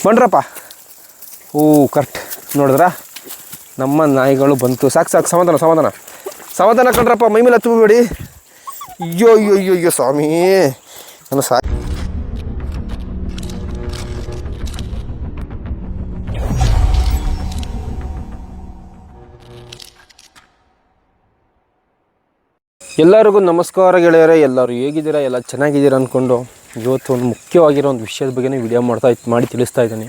ಬಂಡ್ರಪ್ಪ. Correct ನೋಡಿದ್ರಾ, ನಮ್ಮ ನಾಯಿಗಳು ಬಂತು. ಸಾಕು ಸಾಕು, ಸಮಾಧಾನ ಸಮಾಧಾನ ಸಮಾಧಾನ ಕಂಡ್ರಪ್ಪ. ಮೈ ಮೇಲೆ ಹತ್ತಬೇಡಿ. ಅಯ್ಯೋ ಅಯ್ಯೋ ಅಯ್ಯೋ ಅಯ್ಯೋ ಸ್ವಾಮಿ, ನನ್ನ ಎಲ್ಲರಿಗೂ ನಮಸ್ಕಾರ ಗೆಳೆಯರೇ. ಎಲ್ಲರೂ ಹೇಗಿದ್ದೀರಾ? ಎಲ್ಲ ಚೆನ್ನಾಗಿದ್ದೀರಾ ಅಂದ್ಕೊಂಡು ಇವತ್ತು ಒಂದು ಮುಖ್ಯವಾಗಿರೋ ಒಂದು ವಿಷಯದ ಬಗ್ಗೆ ವಿಡಿಯೋ ಮಾಡಿ ತಿಳಿಸ್ತಾ ಇದ್ದೀನಿ.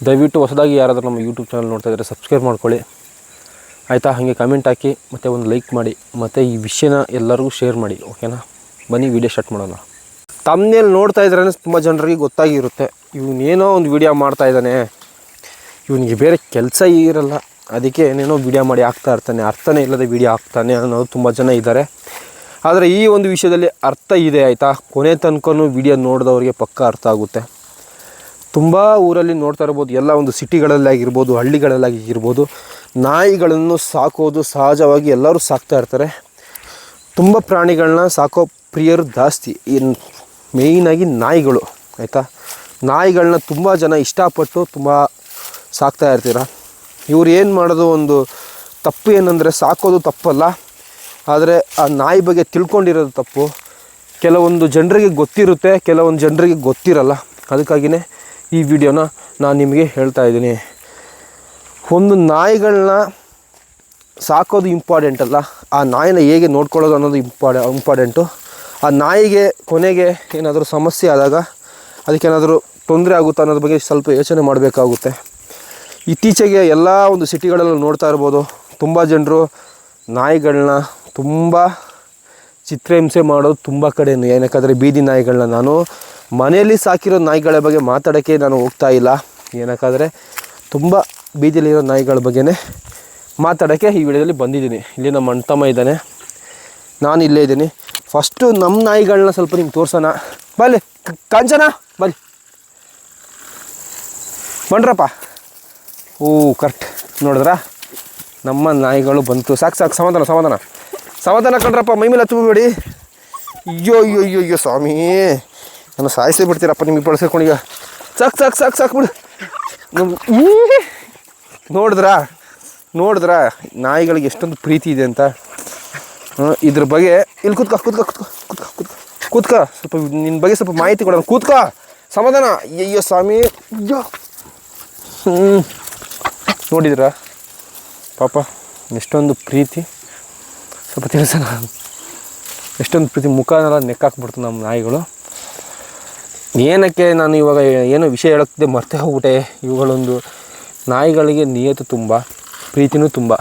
ದಯವಿಟ್ಟು ಹೊಸದಾಗಿ ಯಾರಾದರೂ ನಮ್ಮ ಯೂಟ್ಯೂಬ್ ಚಾನಲ್ ನೋಡ್ತಾ ಇದ್ದರೆ ಸಬ್ಸ್ಕ್ರೈಬ್ ಮಾಡ್ಕೊಳ್ಳಿ ಆಯಿತಾ. ಹಾಗೆ ಕಮೆಂಟ್ ಹಾಕಿ ಮತ್ತು ಒಂದು ಲೈಕ್ ಮಾಡಿ, ಮತ್ತು ಈ ವಿಷಯನ ಎಲ್ಲರಿಗೂ ಶೇರ್ ಮಾಡಿ, ಓಕೆನಾ? ಬನ್ನಿ ವಿಡಿಯೋ ಸ್ಟಾರ್ಟ್ ಮಾಡೋಣ. ತಮ್ಮನೇಲಿ ನೋಡ್ತಾ ಇದ್ರೇ ತುಂಬ ಜನರಿಗೆ ಗೊತ್ತಾಗಿರುತ್ತೆ, ಇವನೇನೋ ಒಂದು ವಿಡಿಯೋ ಮಾಡ್ತಾಯಿದ್ದಾನೆ, ಇವನಿಗೆ ಬೇರೆ ಕೆಲಸ ಇರಲ್ಲ, ಅದಕ್ಕೆ ಏನೇನೋ ವಿಡಿಯೋ ಮಾಡಿ ಹಾಕ್ತಾ ಇರ್ತಾನೆ, ಅರ್ಥನೇ ಇಲ್ಲದೆ ವಿಡಿಯೋ ಹಾಕ್ತಾನೆ ಅನ್ನೋದು ತುಂಬ ಜನ ಇದ್ದಾರೆ. ಆದರೆ ಈ ಒಂದು ವಿಷಯದಲ್ಲಿ ಅರ್ಥ ಇದೆ ಆಯಿತಾ. ಕೊನೆ ತನಕನೂ ವಿಡಿಯೋ ನೋಡಿದವ್ರಿಗೆ ಪಕ್ಕ ಅರ್ಥ ಆಗುತ್ತೆ. ತುಂಬ ಊರಲ್ಲಿ ನೋಡ್ತಾ ಇರ್ಬೋದು, ಎಲ್ಲ ಒಂದು ಸಿಟಿಗಳಲ್ಲಾಗಿರ್ಬೋದು, ಹಳ್ಳಿಗಳಲ್ಲಾಗಿರ್ಬೋದು, ನಾಯಿಗಳನ್ನು ಸಾಕೋದು ಸಹಜವಾಗಿ ಎಲ್ಲರೂ ಸಾಕ್ತಾ ಇರ್ತಾರೆ. ತುಂಬ ಪ್ರಾಣಿಗಳನ್ನ ಸಾಕೋ ಪ್ರಿಯರು ಜಾಸ್ತಿ, ಮೇಯ್ನಾಗಿ ನಾಯಿಗಳು ಆಯಿತಾ. ನಾಯಿಗಳನ್ನ ತುಂಬ ಜನ ಇಷ್ಟಪಟ್ಟು ತುಂಬ ಸಾಕ್ತಾ ಇರ್ತೀರ. ಇವ್ರು ಏನು ಮಾಡೋದು, ಒಂದು ತಪ್ಪು ಏನಂದರೆ ಸಾಕೋದು ತಪ್ಪಲ್ಲ, ಆದರೆ ಆ ನಾಯಿ ಬಗ್ಗೆ ತಿಳ್ಕೊಂಡಿರೋದು ತಪ್ಪು. ಕೆಲವೊಂದು ಜನರಿಗೆ ಗೊತ್ತಿರುತ್ತೆ, ಕೆಲವೊಂದು ಜನರಿಗೆ ಗೊತ್ತಿರಲ್ಲ. ಅದಕ್ಕಾಗಿಯೇ ಈ ವಿಡಿಯೋನ ನಾನು ನಿಮಗೆ ಹೇಳ್ತಾ ಇದ್ದೀನಿ. ಒಂದು ನಾಯಿಗಳನ್ನ ಸಾಕೋದು ಇಂಪಾರ್ಟೆಂಟ್ ಅಲ್ಲ, ಆ ನಾಯಿನ ಹೇಗೆ ನೋಡ್ಕೊಳ್ಳೋದು ಅನ್ನೋದು ಇಂಪಾರ್ಟೆಂಟು. ಆ ನಾಯಿಗೆ ಕೊನೆಗೆ ಏನಾದರೂ ಸಮಸ್ಯೆ ಆದಾಗ ಅದಕ್ಕೇನಾದರೂ ತೊಂದರೆ ಆಗುತ್ತಾ ಅನ್ನೋದ್ರ ಬಗ್ಗೆ ಸ್ವಲ್ಪ ಯೋಚನೆ ಮಾಡಬೇಕಾಗುತ್ತೆ. ಇತ್ತೀಚೆಗೆ ಎಲ್ಲ ಒಂದು ಸಿಟಿಗಳಲ್ಲೂ ನೋಡ್ತಾ ಇರ್ಬೋದು, ತುಂಬ ಜನರು ನಾಯಿಗಳನ್ನ ತುಂಬ ಚಿತ್ರಹಿಂಸೆ ಮಾಡೋದು ತುಂಬ ಕಡೆಯೂ. ಏನಕ್ಕಾದರೆ ಬೀದಿ ನಾಯಿಗಳನ್ನ, ನಾನು ಮನೆಯಲ್ಲಿ ಸಾಕಿರೋ ನಾಯಿಗಳ ಬಗ್ಗೆ ಮಾತಾಡೋಕ್ಕೆ ನಾನು ಹೋಗ್ತಾ ಇಲ್ಲ. ಏನಕ್ಕಾದರೆ ತುಂಬ ಬೀದಿಲಿರೋ ನಾಯಿಗಳ ಬಗ್ಗೆನೇ ಮಾತಾಡೋಕ್ಕೆ ಈ ವಿಡಿಯೋದಲ್ಲಿ ಬಂದಿದ್ದೀನಿ. ಇಲ್ಲಿ ನಮ್ಮ ಅಣ್ತಮ್ಮ ಇದ್ದಾನೆ, ನಾನು ಇಲ್ಲೇ ಇದ್ದೀನಿ. ಫಸ್ಟು ನಮ್ಮ ನಾಯಿಗಳನ್ನ ಸ್ವಲ್ಪ ನಿಮ್ಗೆ ತೋರ್ಸೋಣ. ಬಲ್ಲಿ ಕಾಂಚನ, ಬಲ್ಲಿ ಬಂಡ್ರಪ್ಪ. ಕರೆಕ್ಟ್ ನೋಡಿದ್ರಾ, ನಮ್ಮ ನಾಯಿಗಳು ಬಂತು. ಸಾಕು ಸಾಕು, ಸಮಾಧಾನ ಸಮಾಧಾನ ಸಮಾಧಾನ ಕಂಡ್ರಪ್ಪ. ಮೈ ಮೇಲೆ ಹತ್ತಬೇಡಿ. ಅಯ್ಯೋ ಅಯ್ಯೋ ಅಯ್ಯೋ ಅಯ್ಯೋ ಸ್ವಾಮಿ, ನಾನು ಸಾಯಿಸೇ ಬಿಡ್ತೀರಪ್ಪ ನಿಮಗೆ ಬಳಸ್ಕೊಂಡೀಗ. ಸಾಕು ಸಾಕು ಸಾಕು ಸಾಕು ಬಿಡು. ನೋಡಿದ್ರಾ ನಾಯಿಗಳಿಗೆ ಎಷ್ಟೊಂದು ಪ್ರೀತಿ ಇದೆ ಅಂತ. ಇದ್ರ ಬಗ್ಗೆ ಇಲ್ಲಿ ಕೂತ್ಕೋ ಸ್ವಲ್ಪ ನಿನ್ನ ಬಗ್ಗೆ ಸ್ವಲ್ಪ ಮಾಹಿತಿ ಕೊಡೋಣ. ಕೂತ್ಕೋ, ಸಮಾಧಾನ. ಅಯ್ಯೋ ಸ್ವಾಮಿ, ಅಯ್ಯೋ. ನೋಡಿದ್ರಾ ಪಾಪ ಎಷ್ಟೊಂದು ಪ್ರೀತಿ, ಸ್ವಲ್ಪ ತಿಳಿಸೋಣ. ಎಷ್ಟೊಂದು ಪ್ರೀತಿ, ಮುಖನೆಲ್ಲ ನೆಕ್ಕಾಕ್ಬಿಡ್ತು ನಮ್ಮ ನಾಯಿಗಳು. ಏನಕ್ಕೆ ನಾನು ಇವಾಗ ಏನೋ ವಿಷಯ ಹೇಳೋಕ್ಕೆ ಮರ್ತೇ ಹೋಗ್ಬಿಟ್ಟೆ. ಇವುಗಳೊಂದು ನಾಯಿಗಳಿಗೆ ನಿಯತ್ತು ತುಂಬ, ಪ್ರೀತಿನೂ ತುಂಬ.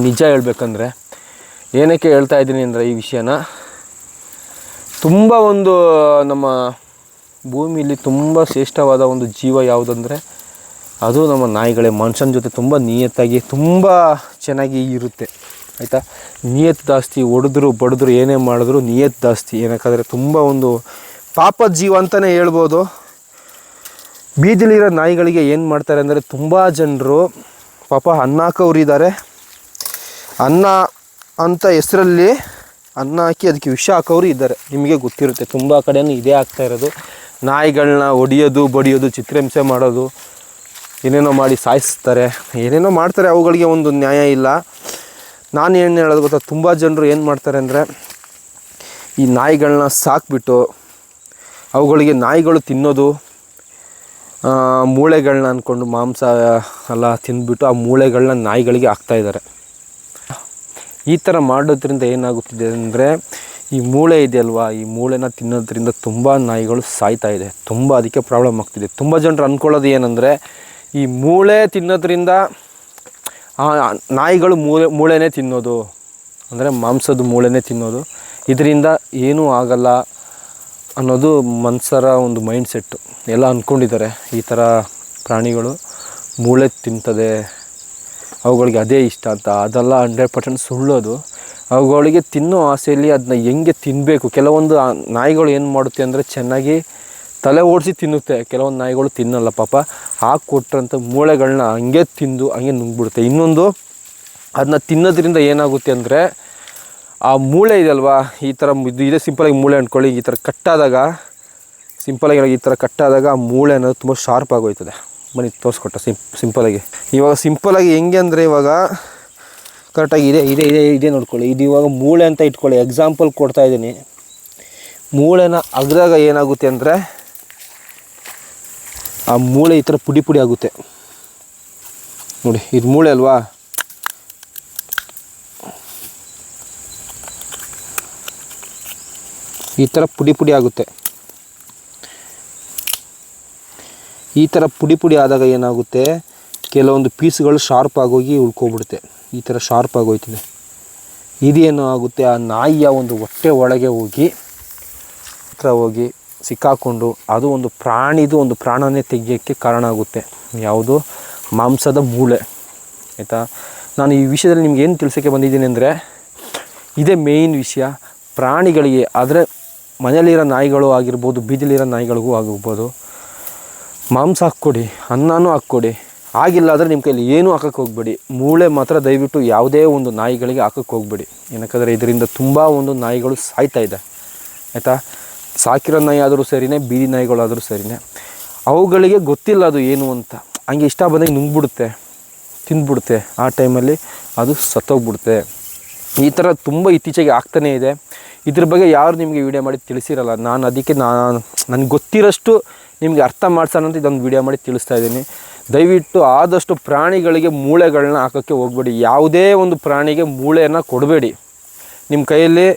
ನಿಜ ಹೇಳ್ಬೇಕಂದ್ರೆ ಏನಕ್ಕೆ ಹೇಳ್ತಾ ಇದ್ದೀನಿ ಅಂದರೆ, ಈ ವಿಷಯನ ತುಂಬ ಒಂದು ನಮ್ಮ ಭೂಮಿಯಲ್ಲಿ ತುಂಬ ಶ್ರೇಷ್ಠವಾದ ಒಂದು ಜೀವ ಯಾವುದಂದರೆ ಅದು ನಮ್ಮ ನಾಯಿಗಳೇ. ಮನುಷ್ಯನ ಜೊತೆ ತುಂಬ ನಿಯತ್ತಾಗಿ ತುಂಬ ಚೆನ್ನಾಗಿ ಇರುತ್ತೆ ಆಯಿತಾ. ನಿಯತ್ತು ಜಾಸ್ತಿ, ಹೊಡೆದ್ರು ಬಡಿದ್ರು ಏನೇ ಮಾಡಿದ್ರು ನಿಯತ್ತು ಜಾಸ್ತಿ. ಏನಕ್ಕಾದರೆ ತುಂಬ ಒಂದು ಪಾಪದ ಜೀವ ಅಂತಲೇ ಹೇಳ್ಬೋದು. ಬೀದಿಲಿರೋ ನಾಯಿಗಳಿಗೆ ಏನು ಮಾಡ್ತಾರೆ ಅಂದರೆ, ತುಂಬ ಜನರು ಪಾಪ ಅನ್ನ ಹಾಕೋರಿದ್ದಾರೆ. ಅನ್ನ ಅಂತ ಹೆಸರಲ್ಲಿ ಅನ್ನ ಹಾಕಿ ಅದಕ್ಕೆ ವಿಷ ಹಾಕೋರು ಇದ್ದಾರೆ. ನಿಮಗೆ ಗೊತ್ತಿರುತ್ತೆ, ತುಂಬ ಕಡೆಯೂ ಇದೇ ಆಗ್ತಾ ಇರೋದು. ನಾಯಿಗಳನ್ನ ಹೊಡಿಯೋದು, ಬಡಿಯೋದು, ಚಿತ್ರಹಿಂಸೆ ಮಾಡೋದು, ಏನೇನೋ ಮಾಡಿ ಸಾಯಿಸ್ತಾರೆ, ಏನೇನೋ ಮಾಡ್ತಾರೆ. ಅವುಗಳಿಗೆ ಒಂದು ನ್ಯಾಯ ಇಲ್ಲ. ನಾನು ಏನು ಹೇಳೋದು ಗೊತ್ತಾ, ತುಂಬ ಜನರು ಏನು ಮಾಡ್ತಾರೆ ಅಂದರೆ, ಈ ನಾಯಿಗಳನ್ನ ಸಾಕಿಬಿಟ್ಟು ಅವುಗಳಿಗೆ ನಾಯಿಗಳು ತಿನ್ನೋದು, ಮೂಳೆಗಳನ್ನ ಅಂದ್ಕೊಂಡು ಮಾಂಸ ಎಲ್ಲ ತಿಂದ್ಬಿಟ್ಟು ಆ ಮೂಳೆಗಳನ್ನ ನಾಯಿಗಳಿಗೆ ಹಾಕ್ತಾಯಿದ್ದಾರೆ. ಈ ಥರ ಮಾಡೋದ್ರಿಂದ ಏನಾಗುತ್ತಿದೆ ಅಂದರೆ, ಈ ಮೂಳೆ ಇದೆಯಲ್ವಾ, ಈ ಮೂಳೆನ ತಿನ್ನೋದ್ರಿಂದ ತುಂಬ ನಾಯಿಗಳು ಸಾಯ್ತಾ ಇದೆ. ತುಂಬ ಅದಕ್ಕೆ ಪ್ರಾಬ್ಲಮ್ ಆಗ್ತಿದೆ. ತುಂಬ ಜನರು ಅಂದ್ಕೊಳ್ಳೋದು ಏನಂದರೆ, ಈ ಮೂಳೆ ತಿನ್ನೋದ್ರಿಂದ ನಾಯಿಗಳು ಮೂಳೆನೇ ತಿನ್ನೋದು, ಅಂದರೆ ಮಾಂಸದ ಮೂಳೆನೇ ತಿನ್ನೋದು, ಇದರಿಂದ ಏನೂ ಆಗಲ್ಲ ಅನ್ನೋದು ಮನುಷ್ಯರ ಒಂದು ಮೈಂಡ್ಸೆಟ್ಟು. ಎಲ್ಲ ಅಂದ್ಕೊಂಡಿದ್ದಾರೆ ಈ ಥರ ಪ್ರಾಣಿಗಳು ಮೂಳೆ ತಿಂತದೆ, ಅವುಗಳಿಗೆ ಅದೇ ಇಷ್ಟ ಅಂತ. ಅದೆಲ್ಲ 100% ಸುಳ್ಳೋದು. ಅವುಗಳಿಗೆ ತಿನ್ನೋ ಆಸೆಯಲ್ಲಿ ಅದನ್ನ ಹೆಂಗೆ ತಿನ್ನಬೇಕು. ಕೆಲವೊಂದು ನಾಯಿಗಳು ಏನು ಮಾಡುತ್ತೆ ಅಂದರೆ, ಚೆನ್ನಾಗಿ ತಲೆ ಓಡಿಸಿ ತಿನ್ನುತ್ತೆ. ಕೆಲವೊಂದು ನಾಯಿಗಳು ತಿನ್ನಲ್ಲ ಪಾಪ, ಹಾಕ್ಕೊಟ್ರಂಥ ಮೂಳೆಗಳನ್ನ ಹಂಗೆ ತಿಂದು ಹಂಗೆ ನುಂಗ್ಬಿಡುತ್ತೆ. ಇನ್ನೊಂದು, ಅದನ್ನ ತಿನ್ನೋದ್ರಿಂದ ಏನಾಗುತ್ತೆ ಅಂದರೆ, ಆ ಮೂಳೆ ಇದೆಯಲ್ವಾ, ಈ ಥರ ಇದೇ ಸಿಂಪಲಾಗಿ ಮೂಳೆ ಅಂದ್ಕೊಳ್ಳಿ, ಈ ಥರ ಕಟ್ಟಾದಾಗ ಸಿಂಪಲಾಗಿ ಈ ಥರ ಕಟ್ಟಾದಾಗ ಆ ಮೂಳೆ ಅನ್ನೋದು ತುಂಬ ಶಾರ್ಪ್ ಆಗೋಯ್ತದೆ. ಬನ್ನಿ ತೋರಿಸ್ಕೊಟ್ಟ ಸಿಂಪಲಾಗಿ. ಇವಾಗ ಸಿಂಪಲಾಗಿ ಹೆಂಗೆ ಅಂದರೆ ಇವಾಗ ಕರೆಕ್ಟಾಗಿ ಇದೆ ನೋಡ್ಕೊಳ್ಳಿ. ಇದು ಇವಾಗ ಮೂಳೆ ಅಂತ ಇಟ್ಕೊಳ್ಳಿ, ಎಕ್ಸಾಂಪಲ್ ಕೊಡ್ತಾ ಇದ್ದೀನಿ. ಮೂಳೆನ ಅಗ್ದಾಗ ಏನಾಗುತ್ತೆ ಅಂದರೆ ಆ ಮೂಳೆ ಈ ಥರ ಪುಡಿ ಪುಡಿ ಆಗುತ್ತೆ ನೋಡಿ. ಇದು ಮೂಳೆ ಅಲ್ವಾ, ಈ ಥರ ಪುಡಿ ಪುಡಿ ಆಗುತ್ತೆ. ಈ ಥರ ಪುಡಿ ಪುಡಿ ಆದಾಗ ಏನಾಗುತ್ತೆ, ಕೆಲವೊಂದು ಪೀಸ್ಗಳು ಶಾರ್ಪ್ ಆಗೋಗಿ ಉಳ್ಕೊಬಿಡುತ್ತೆ. ಈ ಥರ ಶಾರ್ಪ್ ಆಗೋಯ್ತದೆ. ಇದೇನು ಆಗುತ್ತೆ, ಆ ನಾಯಿಯ ಒಂದು ಹೊಟ್ಟೆ ಒಳಗೆ ಹೋಗಿ ಹತ್ರ ಹೋಗಿ ಸಿಕ್ಕಾಕೊಂಡು ಅದು ಒಂದು ಪ್ರಾಣಿದು ಒಂದು ಪ್ರಾಣನೇ ತೆಗಿಯೋಕ್ಕೆ ಕಾರಣ ಆಗುತ್ತೆ. ಯಾವುದು, ಮಾಂಸದ ಮೂಳೆ. ಆಯಿತಾ, ನಾನು ಈ ವಿಷಯದಲ್ಲಿ ನಿಮ್ಗೆ ಏನು ತಿಳಿಸೋಕ್ಕೆ ಬಂದಿದ್ದೀನಿ ಅಂದರೆ ಇದೇ ಮೇಯ್ನ್ ವಿಷಯ. ಪ್ರಾಣಿಗಳಿಗೆ, ಆದರೆ ಮನೆಯಲ್ಲಿರೋ ನಾಯಿಗಳು ಆಗಿರ್ಬೋದು, ಬೀದಿಲಿರೋ ನಾಯಿಗಳಿಗೂ ಆಗಿರ್ಬೋದು, ಮಾಂಸ ಹಾಕ್ಕೊಡಿ, ಅನ್ನನೂ ಹಾಕ್ಕೊಡಿ. ಆಗಿಲ್ಲ ಆದರೆ ನಿಮ್ಮ ಕೈಲಿ ಏನೂ ಹಾಕೋಕ್ಕೆ ಹೋಗಬೇಡಿ. ಮೂಳೆ ಮಾತ್ರ ದಯವಿಟ್ಟು ಯಾವುದೇ ಒಂದು ನಾಯಿಗಳಿಗೆ ಹಾಕೋಕ್ಕೆ ಹೋಗಬೇಡಿ. ಏನಕ್ಕಂದರೆ ಇದರಿಂದ ತುಂಬ ಒಂದು ನಾಯಿಗಳು ಸಾಯ್ತಾ ಇದೆ. ಆಯಿತಾ, ಸಾಕಿರೋ ನಾಯಿ ಆದರೂ ಸರಿಯೇ, ಬೀದಿ ನಾಯಿಗಳಾದರೂ ಸರಿಯೇ, ಅವುಗಳಿಗೆ ಗೊತ್ತಿಲ್ಲ ಅದು ಏನು ಅಂತ. ಹಂಗೆ ಇಷ್ಟ ಬಂದಾಗ ನುಂಗ್ಬಿಡುತ್ತೆ, ತಿಂದ್ಬಿಡುತ್ತೆ. ಆ ಟೈಮಲ್ಲಿ ಅದು ಸತ್ತೋಗ್ಬಿಡುತ್ತೆ. ಈ ಥರ ತುಂಬ ಇತ್ತೀಚೆಗೆ ಆಗ್ತಾನೇ ಇದೆ. ಇದ್ರ ಬಗ್ಗೆ ಯಾರು ನಿಮಗೆ ವೀಡಿಯೋ ಮಾಡಿ ತಿಳಿಸಿರಲ್ಲ. ನಾನು ಅದಕ್ಕೆ ನನಗೆ ಗೊತ್ತಿರೋಷ್ಟು ನಿಮಗೆ ಅರ್ಥ ಮಾಡ್ಸೋಣ ಅಂತ ಇದೊಂದು ವೀಡಿಯೋ ಮಾಡಿ ತಿಳಿಸ್ತಾ ಇದ್ದೀನಿ. ದಯವಿಟ್ಟು ಆದಷ್ಟು ಪ್ರಾಣಿಗಳಿಗೆ ಮೂಳೆಗಳನ್ನ ಹಾಕೋಕ್ಕೆ ಹೋಗಬೇಡಿ. ಯಾವುದೇ ಒಂದು ಪ್ರಾಣಿಗೆ ಮೂಳೆಯನ್ನು ಕೊಡಬೇಡಿ. ನಿಮ್ಮ ಕೈಯಲ್ಲಿ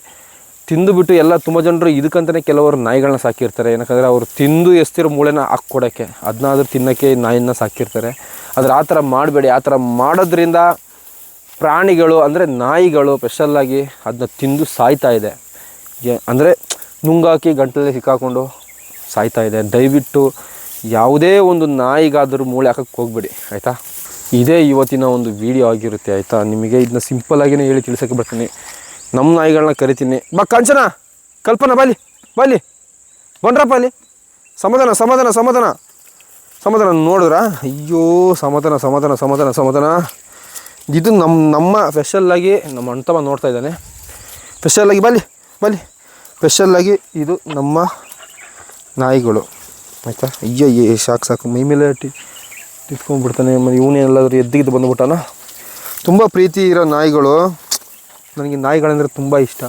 ತಿಂದುಬಿಟ್ಟು ಎಲ್ಲ ತುಂಬ ಜನರು ಇದಕ್ಕಂತಲೇ ಕೆಲವರು ನಾಯಿಗಳನ್ನ ಸಾಕಿರ್ತಾರೆ. ಏನಕ್ಕಂದರೆ ಅವರು ತಿಂದು ಎಸ್ತಿರೋ ಮೂಳೆನ ಹಾಕ್ಕೊಡೋಕ್ಕೆ, ಅದನ್ನಾದರೂ ತಿನ್ನೋಕ್ಕೆ ನಾಯಿನ ಸಾಕಿರ್ತಾರೆ. ಆದರೆ ಆ ಥರ ಮಾಡಬೇಡಿ. ಆ ಥರ ಮಾಡೋದ್ರಿಂದ ಪ್ರಾಣಿಗಳು ಅಂದರೆ ನಾಯಿಗಳು ಸ್ಪೆಷಲ್ಲಾಗಿ ಅದನ್ನ ತಿಂದು ಸಾಯ್ತಾ ಇದೆ. ಅಂದರೆ ನುಂಗಾಕಿ ಗಂಟಲಲ್ಲಿ ಸಿಕ್ಕಾಕೊಂಡು ಸಾಯ್ತಾ ಇದೆ. ದಯವಿಟ್ಟು ಯಾವುದೇ ಒಂದು ನಾಯಿಗಾದರೂ ಮೂಳೆ ಹಾಕೋಕ್ಕೆ ಹೋಗಬೇಡಿ. ಆಯಿತಾ, ಇದೇ ಇವತ್ತಿನ ಒಂದು ವಿಡಿಯೋ ಆಗಿರುತ್ತೆ. ಆಯಿತಾ, ನಿಮಗೆ ಇದನ್ನ ಸಿಂಪಲ್ಲಾಗಿಯೇ ಹೇಳಿ ತಿಳಿಸೋಕ್ಕೆ ಬರ್ತೀನಿ. ನಮ್ಮ ನಾಯಿಗಳನ್ನ ಕರಿತೀನಿ, ಬಾ ಕಾಂಚನ, ಕಲ್ಪನಾ, ಬಾಲಿ ಬಾಲಿ, ಬಂದ್ರಪ್ಪ ಅಲ್ಲಿ, ಸಮಾಧಾನ ಸಮಾಧಾನ ಸಮಾಧಾನ ಸಮಾಧಾನ. ನೋಡಿದ್ರಾ, ಅಯ್ಯೋ ಸಮಾಧಾನ ಸಮಾಧಾನ ಸಮಾಧಾನ ಸಮಾಧಾನ. ಇದು ನಮ್ಮ ಸ್ಪೆಷಲ್ಲಾಗಿ ನಮ್ಮ ಅಣ್ತಮ್ಮ ನೋಡ್ತಾ ಇದ್ದಾನೆ. ಸ್ಪೆಷಲ್ಲಾಗಿ ಬಾಲಿ ಬಾಲಿ, ಸ್ಪೆಷಲ್ಲಾಗಿ ಇದು ನಮ್ಮ ನಾಯಿಗಳು. ಆಯಿತಾ, ಅಯ್ಯೋ ಸಾಕು ಮೈ ಮೇಲೆ ತಿತ್ಕೊಂಡ್ಬಿಡ್ತಾನೆ. ಇವನೇನೆಲ್ಲಾದರೂ ಎದ್ದಿದ್ದು ಬಂದುಬಿಟ್ಟಾನ. ತುಂಬ ಪ್ರೀತಿ ಇರೋ ನಾಯಿಗಳು. ನನಗೆ ನಾಯಿಗಳಂದರೆ ತುಂಬ ಇಷ್ಟ.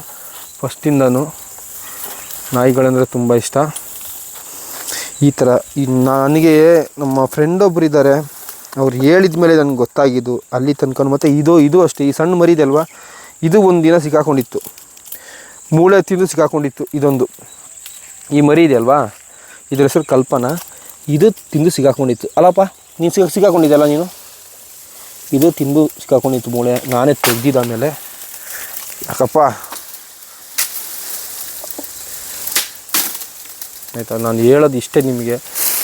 ಫಸ್ಟಿಂದನೂ ನಾಯಿಗಳಂದರೆ ತುಂಬ ಇಷ್ಟ. ಈ ಥರ ನನಗೆ ನಮ್ಮ ಫ್ರೆಂಡ್ ಒಬ್ರು ಇದ್ದಾರೆ, ಅವ್ರು ಹೇಳಿದ ಮೇಲೆ ನನಗೆ ಗೊತ್ತಾಗಿದ್ದು ಅಲ್ಲಿ ತನಕ. ಮತ್ತು ಇದು ಅಷ್ಟೇ, ಈ ಸಣ್ಣ ಮರಿ ಇದೆ ಅಲ್ವಾ, ಇದು ಒಂದು ದಿನ ಸಿಕ್ಕಾಕೊಂಡಿತ್ತು, ಮೂಳೆ ತಿಂದು ಸಿಕ್ಕಾಕೊಂಡಿತ್ತು. ಇದೊಂದು ಈ ಮರಿ ಇದೆ ಅಲ್ವಾ, ಇದ್ರ ಹೆಸರು ಕಲ್ಪನಾ. ಇದು ತಿಂದು ಸಿಕ್ಕಾಕೊಂಡಿತ್ತು ಅಲ್ಲಪ್ಪ, ನೀನು ಸಿಕ್ಕಾಕೊಂಡಿದ್ದಲ್ಲ ನೀನು. ಇದು ತಿಂದು ಸಿಕ್ಕಾಕೊಂಡಿತ್ತು ಮೂಳೆ, ನಾನೇ ತೆಗ್ದಿದ್ದ ಆಮೇಲೆ. ಯಾಕಪ್ಪ ಆಯಿತಾ, ನಾನು ಹೇಳೋದು ಇಷ್ಟೇ ನಿಮಗೆ.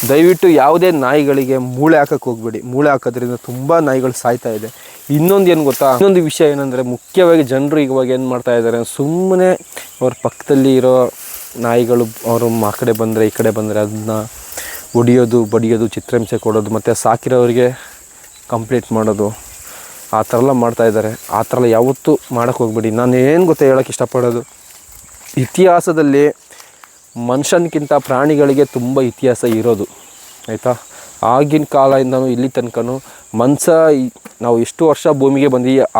ದಯವಿಟ್ಟು ಯಾವುದೇ ನಾಯಿಗಳಿಗೆ ಮೂಳೆ ಹಾಕೋಕ್ಕೆ ಹೋಗಬೇಡಿ. ಮೂಳೆ ಹಾಕೋದ್ರಿಂದ ತುಂಬ ನಾಯಿಗಳು ಸಾಯ್ತಾ ಇದೆ. ಇನ್ನೊಂದು ಏನು ಗೊತ್ತಾ, ಇನ್ನೊಂದು ವಿಷಯ ಏನಂದರೆ, ಮುಖ್ಯವಾಗಿ ಜನರು ಇವಾಗ ಏನು ಮಾಡ್ತಾ ಇದ್ದಾರೆ, ಸುಮ್ಮನೆ ಅವ್ರ ಪಕ್ಕದಲ್ಲಿ ಇರೋ ನಾಯಿಗಳು ಅವರು ಆ ಕಡೆ ಬಂದರೆ ಈ ಕಡೆ ಬಂದರೆ ಅದನ್ನ ಹೊಡಿಯೋದು, ಬಡಿಯೋದು, ಚಿತ್ರಹಿಂಸೆ ಕೊಡೋದು, ಮತ್ತು ಸಾಕಿರೋರಿಗೆ ಕಂಪ್ಲೀಟ್ ಮಾಡೋದು, ಆ ಥರ ಎಲ್ಲ ಮಾಡ್ತಾಯಿದ್ದಾರೆ. ಆ ಥರ ಎಲ್ಲ ಯಾವತ್ತೂ ಮಾಡೋಕ್ಕೆ ಹೋಗ್ಬೇಡಿ. ನಾನು ಏನು ಗೊತ್ತಾ ಹೇಳೋಕ್ಕೆ ಇಷ್ಟಪಡೋದು, ಇತಿಹಾಸದಲ್ಲಿ ಮನುಷ್ಯನಿಗಿಂತ ಪ್ರಾಣಿಗಳಿಗೆ ತುಂಬ ಇತಿಹಾಸ ಇರೋದು. ಆಯಿತಾ, ಆಗಿನ ಕಾಲದಿಂದನೂ ಇಲ್ಲಿ ತನಕನೂ ಮನುಷ್ಯ ನಾವು ಎಷ್ಟು ವರ್ಷ ಭೂಮಿಗೆ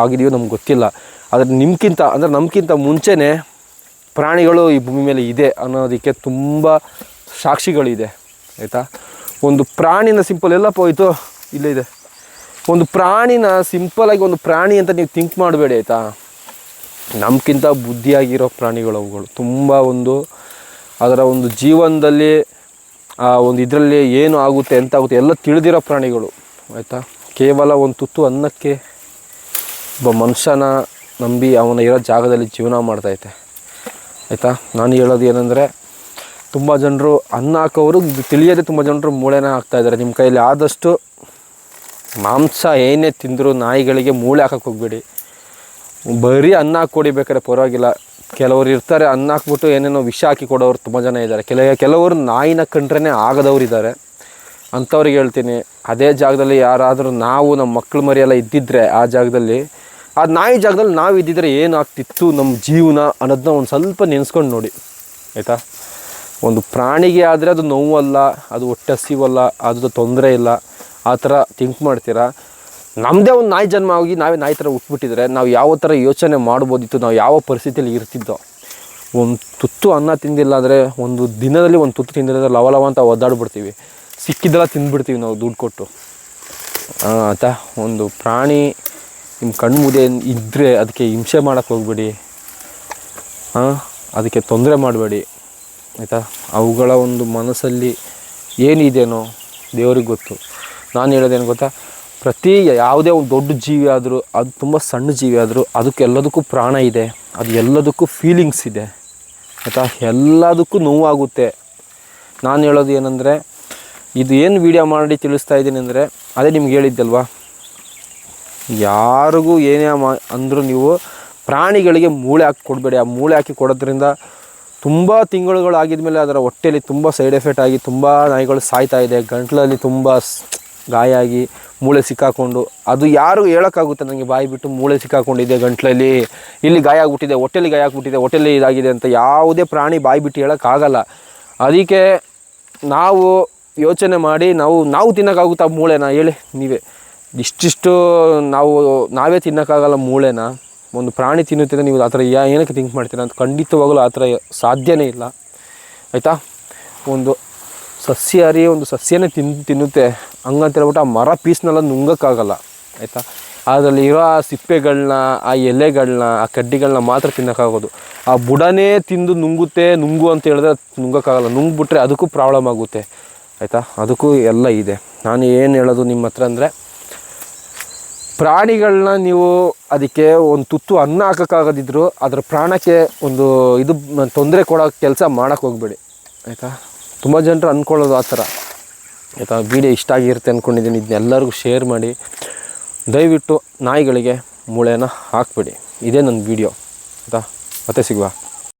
ಆಗಿದೆಯೋ ನಮ್ಗೆ ಗೊತ್ತಿಲ್ಲ. ಆದರೆ ನಮ್ಗಿಂತ ಮುಂಚೆನೇ ಪ್ರಾಣಿಗಳು ಈ ಭೂಮಿ ಮೇಲೆ ಇದೆ ಅನ್ನೋದಕ್ಕೆ ತುಂಬ ಸಾಕ್ಷಿಗಳಿದೆ. ಆಯಿತಾ, ಒಂದು ಪ್ರಾಣಿನ ಸಿಂಪಲ್ ಎಲ್ಲಪ್ಪ ಹೋಯ್ತು, ಇಲ್ಲೇ ಇದೆ. ಒಂದು ಪ್ರಾಣಿನ ಸಿಂಪಲಾಗಿ ಒಂದು ಪ್ರಾಣಿ ಅಂತ ನೀವು ಥಿಂಕ್ ಮಾಡಬೇಡಿ. ಆಯಿತಾ, ನಮ್ಗಿಂತ ಬುದ್ಧಿಯಾಗಿರೋ ಪ್ರಾಣಿಗಳು ಅವುಗಳು. ತುಂಬ ಅದರ ಒಂದು ಜೀವನದಲ್ಲಿ ಒಂದು ಇದರಲ್ಲಿ ಏನು ಆಗುತ್ತೆ ಎಂತ ಆಗುತ್ತೆ ಎಲ್ಲ ತಿಳಿದಿರೋ ಪ್ರಾಣಿಗಳು. ಆಯಿತಾ, ಕೇವಲ ಒಂದು ತುತ್ತು ಅನ್ನಕ್ಕೆ ಒಬ್ಬ ಮನುಷ್ಯನ ನಂಬಿ ಅವನ ಇರೋ ಜಾಗದಲ್ಲಿ ಜೀವನ ಮಾಡ್ತೈತೆ. ಆಯಿತಾ, ನಾನು ಹೇಳೋದು ಏನಂದರೆ, ತುಂಬ ಜನರು ಅನ್ನ ಹಾಕೋರು ತಿಳಿಯದೆ ತುಂಬ ಜನರು ಮೂಳೆನ ಹಾಕ್ತಾಯಿದ್ದಾರೆ. ನಿಮ್ಮ ಕೈಯಲ್ಲಿ ಆದಷ್ಟು ಮಾಂಸ ಏನೇ ತಿಂದರೂ ನಾಯಿಗಳಿಗೆ ಮೂಳೆ ಹಾಕೋಕ್ಕೆ ಹೋಗಬೇಡಿ. ಬರೀ ಅನ್ನ ಹಾಕ್ಕೊಡಿ ಬೇಕಾದ್ರೆ ಪರವಾಗಿಲ್ಲ. ಕೆಲವರು ಇರ್ತಾರೆ ಅನ್ನ ಹಾಕ್ಬಿಟ್ಟು ಏನೇನೋ ವಿಷ ಹಾಕಿ ಕೊಡೋರು ತುಂಬ ಜನ ಇದ್ದಾರೆ. ಕೆಲವರು ನಾಯಿನ ಕಂಡ್ರೇ ಆಗದವ್ರು ಇದ್ದಾರೆ. ಅಂಥವ್ರಿಗೆ ಹೇಳ್ತೀನಿ, ಅದೇ ಜಾಗದಲ್ಲಿ ಯಾರಾದರೂ ನಾವು ನಮ್ಮ ಮಕ್ಕಳು ಮರಿಯೆಲ್ಲ ಇದ್ದಿದ್ದರೆ ಆ ಜಾಗದಲ್ಲಿ, ಆ ನಾಯಿ ಜಾಗದಲ್ಲಿ ನಾವು ಇದ್ದಿದ್ರೆ ಏನು ಆಗ್ತಿತ್ತು ನಮ್ಮ ಜೀವನ ಅನ್ನೋದನ್ನ ಒಂದು ಸ್ವಲ್ಪ ನೆನೆಸ್ಕೊಂಡು ನೋಡಿ. ಆಯಿತಾ, ಒಂದು ಪ್ರಾಣಿಗೆ ಆದರೆ ಅದು ನೋವಲ್ಲ, ಅದು ಹೊಟ್ಟೆ ಹಸಿವಲ್ಲ, ಅದು ತೊಂದರೆ ಇಲ್ಲ, ಆ ಥರ ಥಿಂಕ್ ಮಾಡ್ತೀರಾ. ನಮ್ಮದೇ ಒಂದು ನಾಯಿ ಜನ್ಮ ಆಗಿ ನಾವೇ ನಾಯಿ ಥರ ಹುಟ್ಬಿಟ್ಟಿದ್ರೆ ನಾವು ಯಾವ ಥರ ಯೋಚನೆ ಮಾಡ್ಬೋದಿತ್ತು, ನಾವು ಯಾವ ಪರಿಸ್ಥಿತಿಯಲ್ಲಿ ಇರ್ತಿದ್ದೋ. ಒಂದು ತುತ್ತು ಅನ್ನ ತಿಂದಿಲ್ಲ ಅಂದರೆ, ಒಂದು ದಿನದಲ್ಲಿ ಒಂದು ತುತ್ತು ತಿಂದಿಲ್ಲ ಲವ ಅಂತ ಒದ್ದಾಡ್ಬಿಡ್ತೀವಿ, ಸಿಕ್ಕಿದ್ದೆಲ್ಲ ತಿಂದ್ಬಿಡ್ತೀವಿ ನಾವು ದುಡ್ಡು ಕೊಟ್ಟು. ಆಯಿತಾ, ಒಂದು ಪ್ರಾಣಿ ನಿಮ್ಮ ಕಣ್ಣು ಮುದೆ ಇದ್ದರೆ ಅದಕ್ಕೆ ಹಿಂಸೆ ಮಾಡೋಕ್ಕೆ ಹೋಗ್ಬೇಡಿ, ಅದಕ್ಕೆ ತೊಂದರೆ ಮಾಡಬೇಡಿ ಆಯಿತಾ. ಅವುಗಳ ಒಂದು ಮನಸ್ಸಲ್ಲಿ ಏನಿದೆಯೋ ದೇವ್ರಿಗೆ ಗೊತ್ತು. ನಾನು ಹೇಳೋದೇನು ಗೊತ್ತಾ, ಪ್ರತಿ ಯಾವುದೇ ಒಂದು ದೊಡ್ಡ ಜೀವಿ ಆದರೂ, ಅದು ತುಂಬ ಸಣ್ಣ ಜೀವಿ ಆದರೂ ಅದಕ್ಕೆಲ್ಲದಕ್ಕೂ ಪ್ರಾಣ ಇದೆ, ಅದು ಎಲ್ಲದಕ್ಕೂ ಫೀಲಿಂಗ್ಸ್ ಇದೆ ಆಯಿತಾ. ಎಲ್ಲದಕ್ಕೂ ನೋವಾಗುತ್ತೆ. ನಾನು ಹೇಳೋದು ಏನಂದರೆ, ಇದು ಏನು ವೀಡಿಯೋ ಮಾಡಿ ತಿಳಿಸ್ತಾ ಇದ್ದೀನಿ ಅಂದರೆ, ಅದೇ ನಿಮ್ಗೆ ಹೇಳಿದ್ದಲ್ವ, ಯಾರಿಗೂ ಏನೇ ಅಂದರೂ ನೀವು ಪ್ರಾಣಿಗಳಿಗೆ ಮೂಳೆ ಹಾಕಿ ಕೊಡಬೇಡಿ. ಆ ಮೂಳೆ ಹಾಕಿ ಕೊಡೋದ್ರಿಂದ ತುಂಬ ತಿಂಗಳುಗಳಾಗಿದ ಮೇಲೆ ಅದರ ಹೊಟ್ಟೆಯಲ್ಲಿ ತುಂಬ ಸೈಡ್ ಎಫೆಕ್ಟ್ ಆಗಿ ತುಂಬ ನಾಯಿಗಳು ಸಾಯ್ತಾ ಇದೆ. ಗಂಟಲಲ್ಲಿ ತುಂಬ ಗಾಯ ಆಗಿ ಮೂಳೆ ಸಿಕ್ಕಾಕೊಂಡು, ಅದು ಯಾರು ಹೇಳೋಕ್ಕಾಗುತ್ತೆ ನನಗೆ ಬಾಯಿ ಬಿಟ್ಟು ಮೂಳೆ ಸಿಕ್ಕಾಕೊಂಡಿದೆ ಗಂಟಲಲ್ಲಿ, ಇಲ್ಲಿ ಗಾಯ ಆಗ್ಬಿಟ್ಟಿದೆ, ಹೊಟ್ಟೆಲಿ ಗಾಯ ಆಗ್ಬಿಟ್ಟಿದೆ, ಹೊಟ್ಟೆಲಿ ಇದಾಗಿದೆ ಅಂತ ಯಾವುದೇ ಪ್ರಾಣಿ ಬಾಯಿ ಬಿಟ್ಟು ಹೇಳೋಕ್ಕಾಗಲ್ಲ. ಅದಕ್ಕೆ ನಾವು ಯೋಚನೆ ಮಾಡಿ ನಾವು ತಿನ್ನೋಕ್ಕಾಗುತ್ತಾ ಮೂಳೆನ ಹೇಳಿ ನೀವೇ? ಇಷ್ಟಿಷ್ಟು ನಾವೇ ತಿನ್ನೋಕ್ಕಾಗಲ್ಲ ಮೂಳೆನ. ಒಂದು ಪ್ರಾಣಿ ತಿನ್ನುತ್ತಿದೆ, ನೀವು ಆ ಥರ ಏನಕ್ಕೆ ಥಿಂಕ್ ಮಾಡ್ತೀರಾ ಅಂತ. ಖಂಡಿತವಾಗಲೂ ಆ ಥರ ಸಾಧ್ಯನೇ ಇಲ್ಲ ಆಯಿತಾ. ಒಂದು ಸಸ್ಯಾಹಾರಿ ಒಂದು ಸಸ್ಯನೇ ತಿನ್ನುತ್ತೆ ಹಂಗಂತ ಹೇಳ್ಬಿಟ್ಟು ಆ ಮರ ಪೀಸ್ನೆಲ್ಲ ನುಂಗೋಕ್ಕಾಗಲ್ಲ ಆಯಿತಾ. ಅದರಲ್ಲಿ ಇರೋ ಆ ಸಿಪ್ಪೆಗಳನ್ನ, ಆ ಎಲೆಗಳನ್ನ, ಆ ಕಡ್ಡಿಗಳನ್ನ ಮಾತ್ರ ತಿನ್ನೋಕ್ಕಾಗೋದು. ಆ ಬುಡನೇ ತಿಂದು ನುಂಗು ಅಂತ ಹೇಳಿದ್ರೆ ನುಂಗೋಕ್ಕಾಗಲ್ಲ. ನುಂಗ್ಬಿಟ್ರೆ ಅದಕ್ಕೂ ಪ್ರಾಬ್ಲಮ್ ಆಗುತ್ತೆ ಆಯಿತಾ. ಅದಕ್ಕೂ ಎಲ್ಲ ಇದೆ. ನಾನು ಏನು ಹೇಳೋದು ನಿಮ್ಮ ಹತ್ರ ಅಂದರೆ, ಪ್ರಾಣಿಗಳನ್ನ ನೀವು ಅದಕ್ಕೆ ಒಂದು ತುತ್ತು ಅನ್ನ ಹಾಕೋಕ್ಕಾಗದಿದ್ರು ಅದರ ಪ್ರಾಣಕ್ಕೆ ಒಂದು ತೊಂದರೆ ಕೊಡೋ ಕೆಲಸ ಮಾಡೋಕ್ಕೆ ಹೋಗಬೇಡಿ ಆಯಿತಾ. ತುಂಬ ಜನರು ಅಂದ್ಕೊಳ್ಳೋದು ಆ ಥರ ಆಯಿತಾ. ವಿಡಿಯೋ ಇಷ್ಟ ಆಗಿರುತ್ತೆ ಅಂದ್ಕೊಂಡಿದ್ದೀನಿ. ಇದನ್ನೆಲ್ಲರಿಗೂ ಶೇರ್ ಮಾಡಿ. ದಯವಿಟ್ಟು ನಾಯಿಗಳಿಗೆ ಮೂಳೆನ ಹಾಕಬೇಡಿ. ಇದೇ ನನ್ನ ವಿಡಿಯೋ ಆಯಿತಾ. ಮತ್ತೆ ಸಿಗುವ.